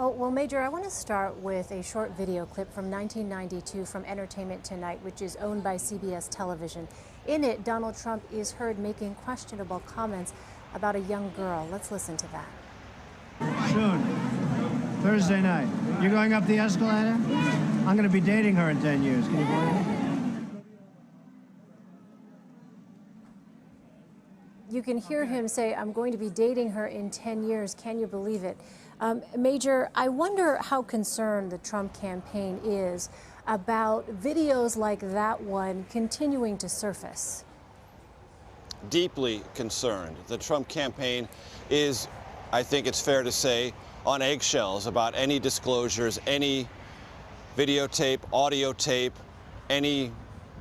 Oh, well, Major, I want to start with a short video clip from 1992 from Entertainment Tonight, which is owned by CBS Television. In it, Donald Trump is heard making questionable comments about a young girl. Let's listen to that. Soon, Thursday night, you're going up the escalator? I'm going to be dating her in 10 years. Can you believe it? You can hear him say, I'm going to be dating her in 10 years. Can you believe it? Major, I wonder how concerned the Trump campaign is about videos like that one continuing to surface. Deeply concerned. The Trump campaign is, I think it's fair to say, on eggshells about any disclosures, any videotape, audio tape, any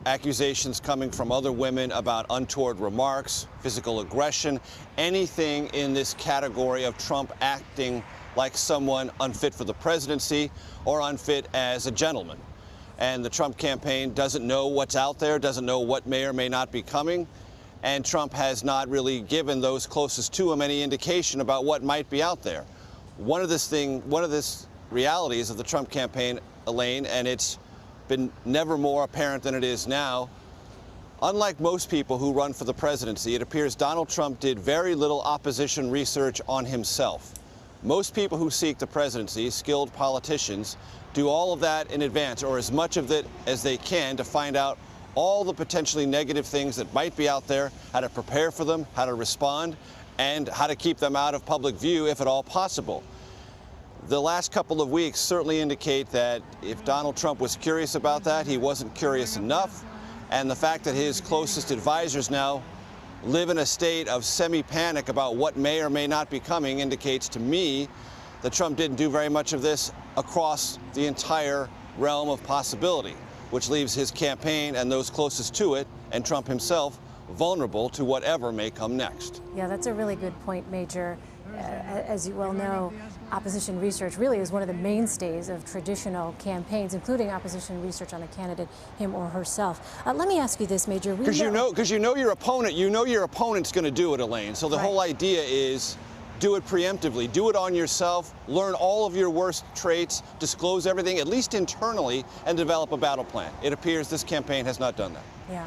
accusations coming from other women about untoward remarks, physical aggression, anything in this category of Trump acting like someone unfit for the presidency or unfit as a gentleman. And the Trump campaign doesn't know what's out there, doesn't know what may or may not be coming, and Trump has not really given those closest to him any indication about what might be out there. One of this realities of the Trump campaign, Elaine, and it's been never more apparent than it is now. Unlike most people who run for the presidency, it appears Donald Trump did very little opposition research on himself. Most people who seek the presidency, skilled politicians, do all of that in advance, or as much of it as they can, to find out all the potentially negative things that might be out there, how to prepare for them, how to respond, and how to keep them out of public view if at all possible. The last couple of weeks certainly indicate that if Donald Trump was curious about that, he wasn't curious enough. And the fact that his closest advisors now live in a state of semi-panic about what may or may not be coming indicates to me that Trump didn't do very much of this across the entire realm of possibility, which leaves his campaign and those closest to it, and Trump himself, vulnerable to whatever may come next. Yeah, that's a really good point, Major. As you well know, opposition research really is one of the mainstays of traditional campaigns, including opposition research on a candidate, him or herself. Let me ask you this, Major. Because you know your opponent, your opponent's going to do it, Elaine. So the whole idea is do it preemptively, do it on yourself, learn all of your worst traits, disclose everything, at least internally, and develop a battle plan. It appears this campaign has not done that. Yeah.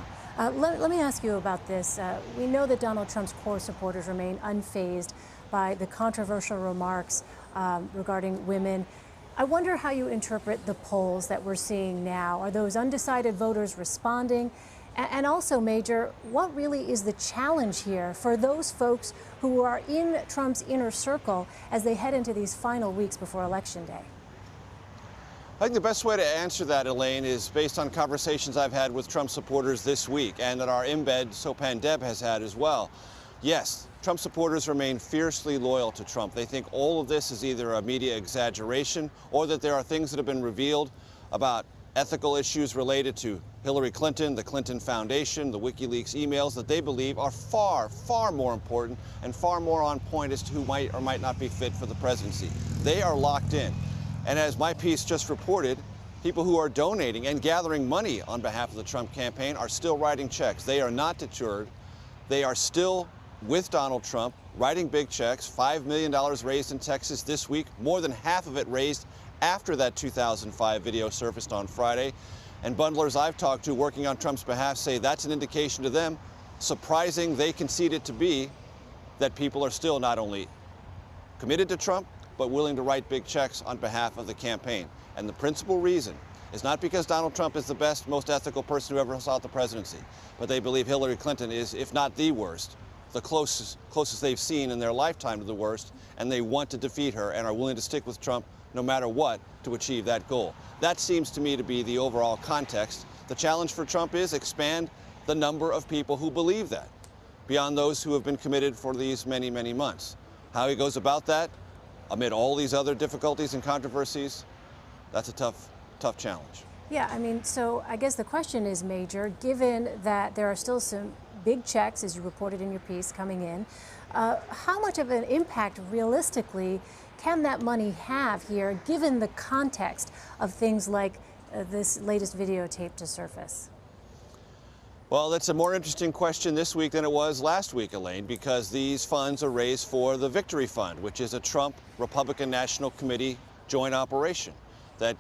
Let me ask you about this. We know that Donald Trump's core supporters remain unfazed by the controversial remarks regarding women. I wonder how you interpret the polls that we're seeing now. Are those undecided voters responding? And also, Major, what really is the challenge here for those folks who are in Trump's inner circle as they head into these final weeks before Election Day? I think the best way to answer that, Elaine, is based on conversations I've had with Trump supporters this week and that our embed, Sopan Deb, has had as well. Yes, Trump supporters remain fiercely loyal to Trump. They think all of this is either a media exaggeration or that there are things that have been revealed about ethical issues related to Hillary Clinton, the Clinton Foundation, the WikiLeaks emails that they believe are far, far more important and far more on point as to who might or might not be fit for the presidency. They are locked in. And as my piece just reported, people who are donating and gathering money on behalf of the Trump campaign are still writing checks. They are not deterred. They are still with Donald Trump, writing big checks, $5 million raised in Texas this week, more than half of it raised after that 2005 video surfaced on Friday. And bundlers I've talked to working on Trump's behalf say that's an indication to them, surprising they concede it to be, that people are still not only committed to Trump, but willing to write big checks on behalf of the campaign. And the principal reason is not because Donald Trump is the best, most ethical person who ever sought the presidency, but they believe Hillary Clinton is, if not the worst, the closest they've seen in their lifetime to the worst, and they want to defeat her and are willing to stick with Trump no matter what to achieve that goal. That seems to me to be the overall context. The challenge for Trump is expand the number of people who believe that, beyond those who have been committed for these many, many months. How he goes about that, amid all these other difficulties and controversies, that's a tough challenge. Yeah, I mean, so I guess the question is, Major, given that there are still some big checks, as you reported in your piece, coming in, how much of an impact realistically can that money have here, given the context of things like this latest videotape to surface? Well, that's a more interesting question this week than it was last week, Elaine, because these funds are raised for the Victory Fund, which is a Trump Republican National Committee joint operation that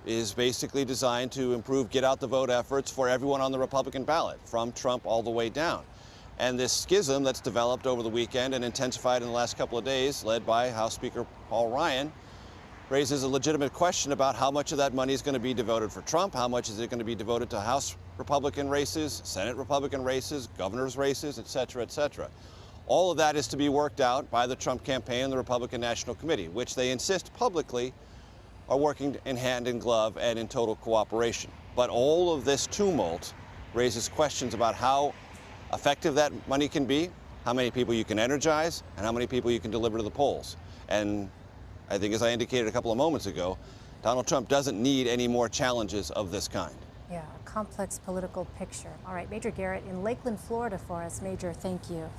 is basically designed to improve get out the vote efforts for everyone on the Republican ballot, from Trump all the way down. And this schism that's developed over the weekend and intensified in the last couple of days, led by House Speaker Paul Ryan, raises a legitimate question about how much of that money is going to be devoted for Trump, how much is it going to be devoted to House Republican races, Senate Republican races, governor's races, et cetera, et cetera. All of that is to be worked out by the Trump campaign and the Republican National Committee, which they insist publicly are working in hand in glove and in total cooperation. But all of this tumult raises questions about how effective that money can be, how many people you can energize, and how many people you can deliver to the polls. And I think, as I indicated a couple of moments ago, Donald Trump doesn't need any more challenges of this kind. Yeah, a complex political picture. All right, Major Garrett in Lakeland, Florida for us. Major, thank you.